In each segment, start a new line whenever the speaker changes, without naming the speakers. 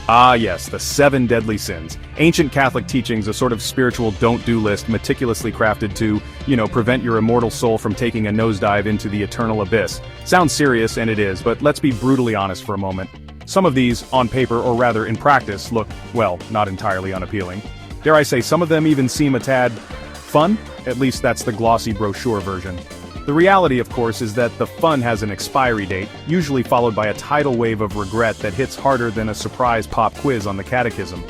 Ah yes, the 7 deadly sins. Ancient Catholic teachings, a sort of spiritual don't-do list meticulously crafted to, prevent your immortal soul from taking a nosedive into the eternal abyss. Sounds serious, and it is, but let's be brutally honest for a moment. Some of these, on paper or rather in practice, look, well, not entirely unappealing. Dare I say some of them even seem a tad fun? At least that's the glossy brochure version. The reality, of course, is that the fun has an expiry date, usually followed by a tidal wave of regret that hits harder than a surprise pop quiz on the catechism.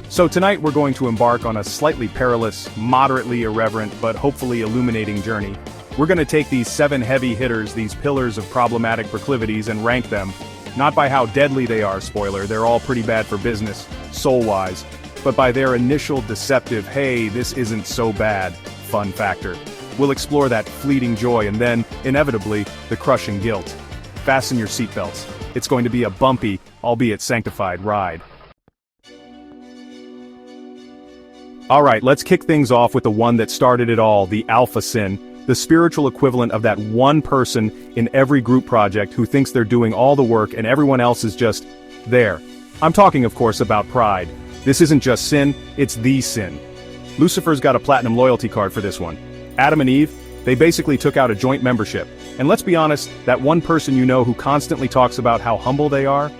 So tonight we're going to embark on a slightly perilous, moderately irreverent, but hopefully illuminating journey. We're going to take these 7 heavy hitters, these pillars of problematic proclivities, and rank them, not by how deadly they are, spoiler, they're all pretty bad for business, soul-wise, but by their initial deceptive, hey, this isn't so bad, fun factor. We'll explore that fleeting joy and then, inevitably, the crushing guilt. Fasten your seatbelts. It's going to be a bumpy, albeit sanctified, ride. Alright, let's kick things off with the one that started it all, the alpha sin, the spiritual equivalent of that one person in every group project who thinks they're doing all the work and everyone else is just there. I'm talking, of course, about pride. This isn't just sin, it's the sin. Lucifer's got a platinum loyalty card for this one. Adam and Eve, they basically took out a joint membership. And let's be honest, that one person you know who constantly talks about how humble they are?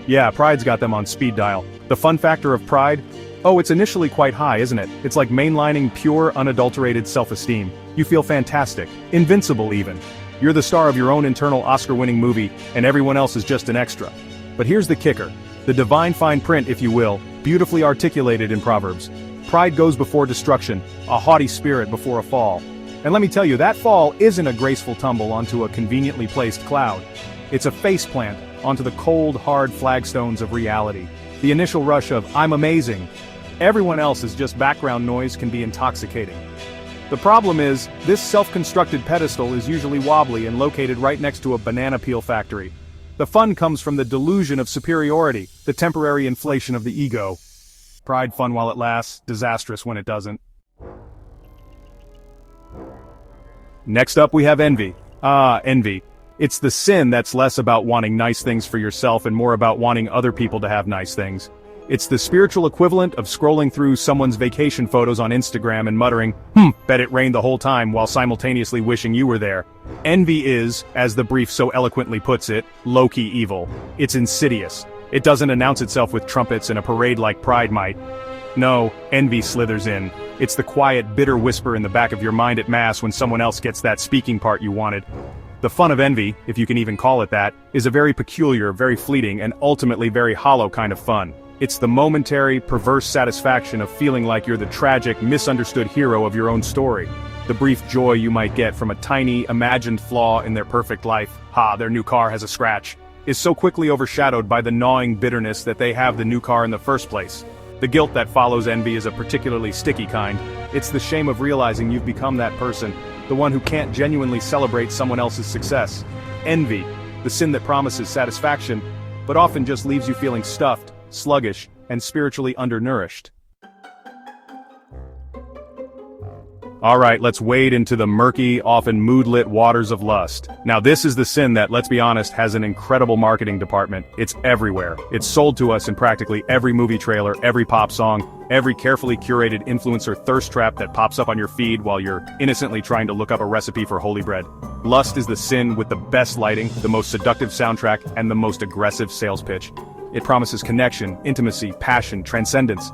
Yeah, pride's got them on speed dial. The fun factor of pride? Oh, it's initially quite high, isn't it? It's like mainlining pure, unadulterated self-esteem. You feel fantastic. Invincible, even. You're the star of your own internal Oscar-winning movie, and everyone else is just an extra. But here's the kicker. The divine fine print, if you will, beautifully articulated in Proverbs. Pride goes before destruction, a haughty spirit before a fall. And let me tell you, that fall isn't a graceful tumble onto a conveniently placed cloud. It's a faceplant onto the cold, hard flagstones of reality. The initial rush of, I'm amazing. Everyone else is just background noise can be intoxicating. The problem is, this self-constructed pedestal is usually wobbly and located right next to a banana peel factory. The fun comes from the delusion of superiority, the temporary inflation of the ego. Pride fun while it lasts, disastrous when it doesn't. Next up we have envy. Envy. It's the sin that's less about wanting nice things for yourself and more about wanting other people to have nice things. It's the spiritual equivalent of scrolling through someone's vacation photos on Instagram and muttering, bet it rained the whole time, while simultaneously wishing you were there. Envy is, as the brief so eloquently puts it, low-key evil. It's insidious. It doesn't announce itself with trumpets and a parade like pride might. No, envy slithers in. It's the quiet, bitter whisper in the back of your mind at mass when someone else gets that speaking part you wanted. The fun of envy, if you can even call it that, is a very peculiar, very fleeting, and ultimately very hollow kind of fun. It's the momentary, perverse satisfaction of feeling like you're the tragic, misunderstood hero of your own story. The brief joy you might get from a tiny, imagined flaw in their perfect life, their new car has a scratch, is so quickly overshadowed by the gnawing bitterness that they have the new car in the first place. The guilt that follows envy is a particularly sticky kind. It's the shame of realizing you've become that person, the one who can't genuinely celebrate someone else's success. Envy, the sin that promises satisfaction, but often just leaves you feeling stuffed, sluggish, and spiritually undernourished. Alright, let's wade into the murky, often mood-lit waters of lust. Now this is the sin that, let's be honest, has an incredible marketing department. It's everywhere. It's sold to us in practically every movie trailer, every pop song, every carefully curated influencer thirst trap that pops up on your feed while you're innocently trying to look up a recipe for holy bread. Lust is the sin with the best lighting, the most seductive soundtrack, and the most aggressive sales pitch. It promises connection, intimacy, passion, transcendence.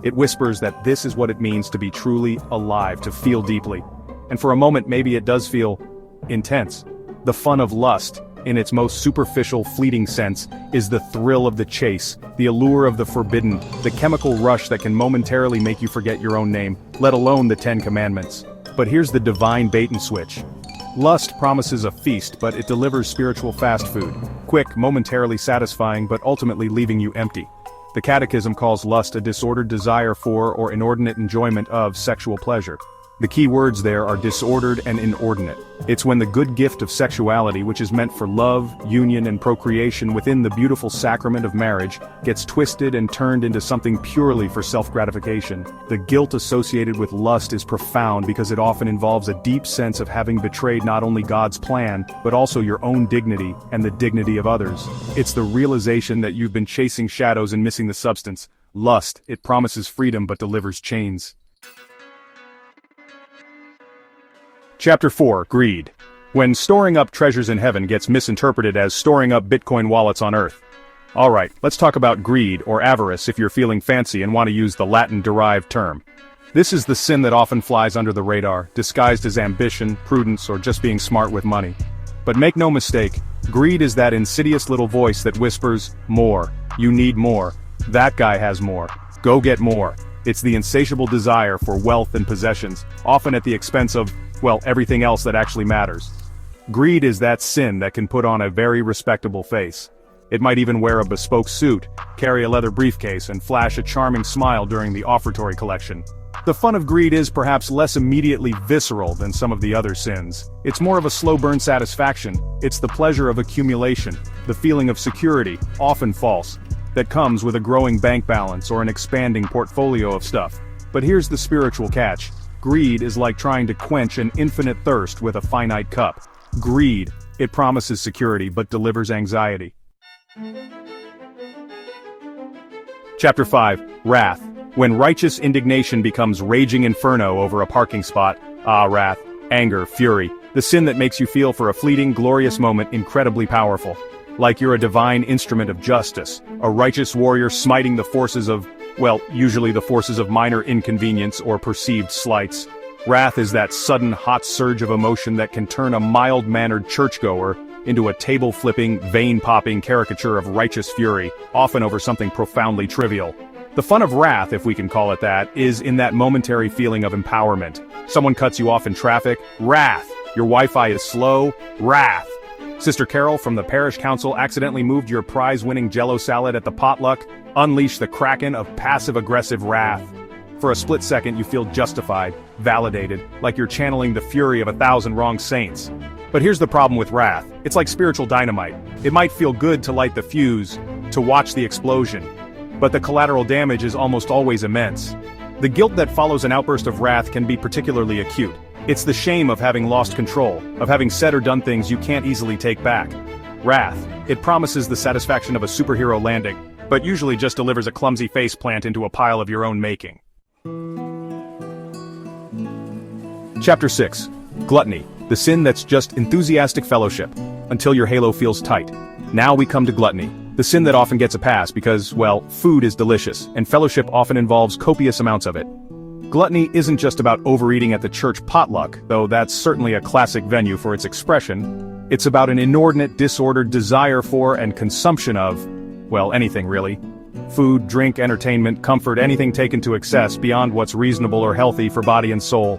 It whispers that this is what it means to be truly alive, to feel deeply. And for a moment maybe it does feel intense. The fun of lust, in its most superficial, fleeting sense, is the thrill of the chase, the allure of the forbidden, the chemical rush that can momentarily make you forget your own name, let alone the 10 Commandments. But here's the divine bait and switch. Lust promises a feast, but it delivers spiritual fast food. Quick, momentarily satisfying, but ultimately leaving you empty. The Catechism calls lust a disordered desire for or inordinate enjoyment of sexual pleasure. The key words there are disordered and inordinate. It's when the good gift of sexuality, which is meant for love, union and procreation within the beautiful sacrament of marriage, gets twisted and turned into something purely for self-gratification. The guilt associated with lust is profound because it often involves a deep sense of having betrayed not only God's plan, but also your own dignity and the dignity of others. It's the realization that you've been chasing shadows and missing the substance. Lust, it promises freedom but delivers chains. Chapter 4, Greed. When storing up treasures in heaven gets misinterpreted as storing up Bitcoin wallets on earth. Alright, let's talk about greed, or avarice if you're feeling fancy and want to use the Latin-derived term. This is the sin that often flies under the radar, disguised as ambition, prudence, or just being smart with money. But make no mistake, greed is that insidious little voice that whispers, more, you need more, that guy has more, go get more. It's the insatiable desire for wealth and possessions, often at the expense of, well, everything else that actually matters. Greed is that sin that can put on a very respectable face. It might even wear a bespoke suit, carry a leather briefcase, and flash a charming smile during the offertory collection. The fun of greed is perhaps less immediately visceral than some of the other sins. It's more of a slow burn satisfaction. It's the pleasure of accumulation, the feeling of security, often false, that comes with a growing bank balance or an expanding portfolio of stuff. But here's the spiritual catch. Greed is like trying to quench an infinite thirst with a finite cup. Greed, it promises security but delivers anxiety. Chapter 5, Wrath. When righteous indignation becomes raging inferno over a parking spot. Wrath, anger, fury, the sin that makes you feel for a fleeting, glorious moment incredibly powerful. Like you're a divine instrument of justice, a righteous warrior smiting the forces of, well, usually the forces of minor inconvenience or perceived slights. Wrath is that sudden hot surge of emotion that can turn a mild-mannered churchgoer into a table-flipping, vein-popping caricature of righteous fury, often over something profoundly trivial. The fun of wrath, if we can call it that, is in that momentary feeling of empowerment. Someone cuts you off in traffic, wrath. Your Wi-Fi is slow, wrath. Sister Carol from the parish council accidentally moved your prize-winning Jell-O salad at the potluck. Unleash the kraken of passive-aggressive wrath. For a split second you feel justified, validated, like you're channeling the fury of 1,000 wrong saints. But here's the problem with wrath. It's like spiritual dynamite. It might feel good to light the fuse, to watch the explosion. But the collateral damage is almost always immense. The guilt that follows an outburst of wrath can be particularly acute. It's the shame of having lost control, of having said or done things you can't easily take back. Wrath, it promises the satisfaction of a superhero landing, but usually just delivers a clumsy faceplant into a pile of your own making. Chapter 6, Gluttony, the sin that's just enthusiastic fellowship, until your halo feels tight. Now we come to gluttony, the sin that often gets a pass because, well, food is delicious, and fellowship often involves copious amounts of it. Gluttony isn't just about overeating at the church potluck, though that's certainly a classic venue for its expression. It's about an inordinate, disordered desire for and consumption of, well, anything really. Food, drink, entertainment, comfort, anything taken to excess beyond what's reasonable or healthy for body and soul.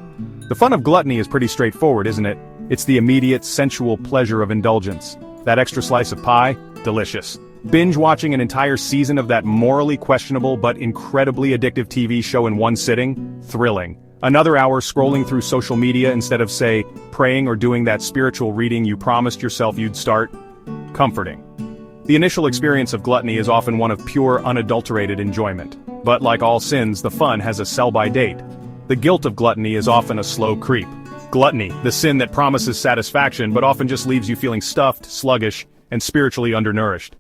The fun of gluttony is pretty straightforward, isn't it? It's the immediate, sensual pleasure of indulgence. That extra slice of pie? Delicious. Binge-watching an entire season of that morally questionable but incredibly addictive TV show in one sitting? Thrilling. Another hour scrolling through social media instead of, say, praying or doing that spiritual reading you promised yourself you'd start? Comforting. The initial experience of gluttony is often one of pure, unadulterated enjoyment. But like all sins, the fun has a sell-by date. The guilt of gluttony is often a slow creep. Gluttony, the sin that promises satisfaction but often just leaves you feeling stuffed, sluggish, and spiritually undernourished.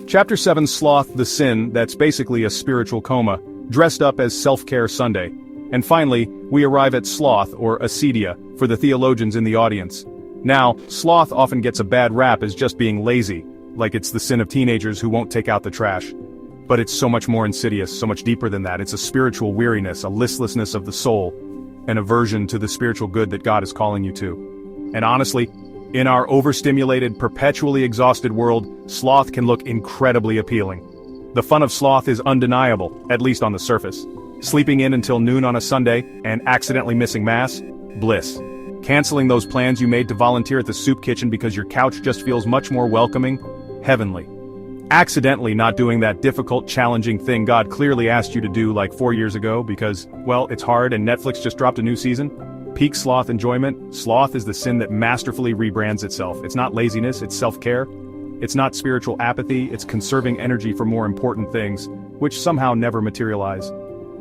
Chapter 7, Sloth, the sin that's basically a spiritual coma, dressed up as Self-Care Sunday. And finally, we arrive at sloth, or acedia, for the theologians in the audience. Now, sloth often gets a bad rap as just being lazy, like it's the sin of teenagers who won't take out the trash. But it's so much more insidious, so much deeper than that. It's a spiritual weariness, a listlessness of the soul, an aversion to the spiritual good that God is calling you to. And honestly, in our overstimulated, perpetually exhausted world, sloth can look incredibly appealing. The fun of sloth is undeniable, at least on the surface. Sleeping in until noon on a Sunday, and accidentally missing Mass? Bliss. Canceling those plans you made to volunteer at the soup kitchen because your couch just feels much more welcoming? Heavenly. accidentally not doing that difficult, challenging thing God clearly asked you to do like 4 years ago because, well, it's hard and Netflix just dropped a new season. Peak sloth enjoyment. Sloth is the sin that masterfully rebrands itself. It's not laziness, it's self-care. It's not spiritual apathy, it's conserving energy for more important things, which somehow never materialize.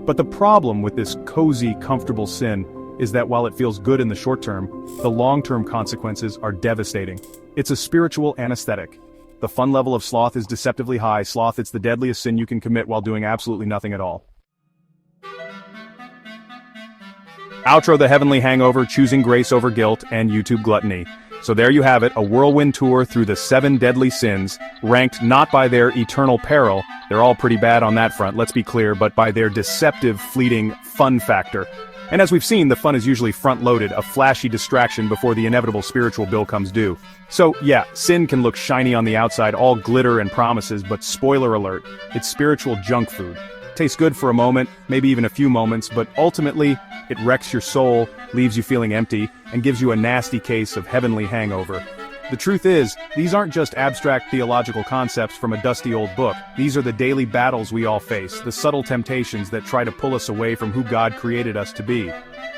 But the problem with this cozy, comfortable sin is that while it feels good in the short term, the long-term consequences are devastating. It's a spiritual anesthetic. The fun level of sloth is deceptively high. Sloth, it's the deadliest sin you can commit while doing absolutely nothing at all. Outro: the heavenly hangover, choosing grace over guilt, and YouTube gluttony. So there you have it, a whirlwind tour through the 7 deadly sins, ranked not by their eternal peril, they're all pretty bad on that front, let's be clear, but by their deceptive, fleeting fun factor. And as we've seen, the fun is usually front-loaded, a flashy distraction before the inevitable spiritual bill comes due. So yeah, sin can look shiny on the outside, all glitter and promises, but spoiler alert, it's spiritual junk food. Tastes good for a moment, maybe even a few moments, but ultimately, it wrecks your soul, leaves you feeling empty, and gives you a nasty case of heavenly hangover. The truth is, these aren't just abstract theological concepts from a dusty old book. These are the daily battles we all face, the subtle temptations that try to pull us away from who God created us to be.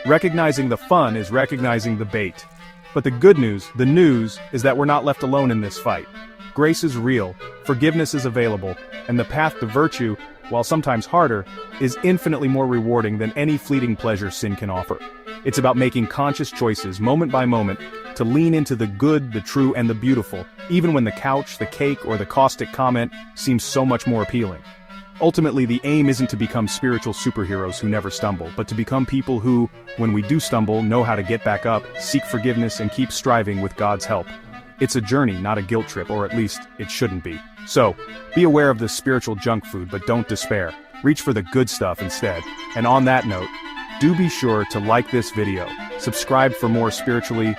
Recognizing the fun is recognizing the bait. But the good news, the news, is that we're not left alone in this fight. Grace is real, forgiveness is available, and the path to virtue, while sometimes harder, is infinitely more rewarding than any fleeting pleasure sin can offer. It's about making conscious choices, moment by moment, to lean into the good, the true, and the beautiful, even when the couch, the cake, or the caustic comment seems so much more appealing. Ultimately, the aim isn't to become spiritual superheroes who never stumble, but to become people who, when we do stumble, know how to get back up, seek forgiveness, and keep striving with God's help. It's a journey, not a guilt trip, or at least, it shouldn't be. So, be aware of this spiritual junk food, but don't despair. Reach for the good stuff instead. And on that note, do be sure to like this video, subscribe for more spiritually,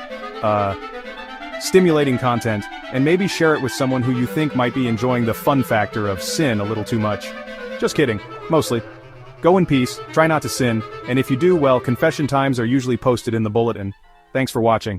stimulating content, and maybe share it with someone who you think might be enjoying the fun factor of sin a little too much. Just kidding, mostly. Go in peace, try not to sin, and if you do, well, confession times are usually posted in the bulletin. Thanks for watching.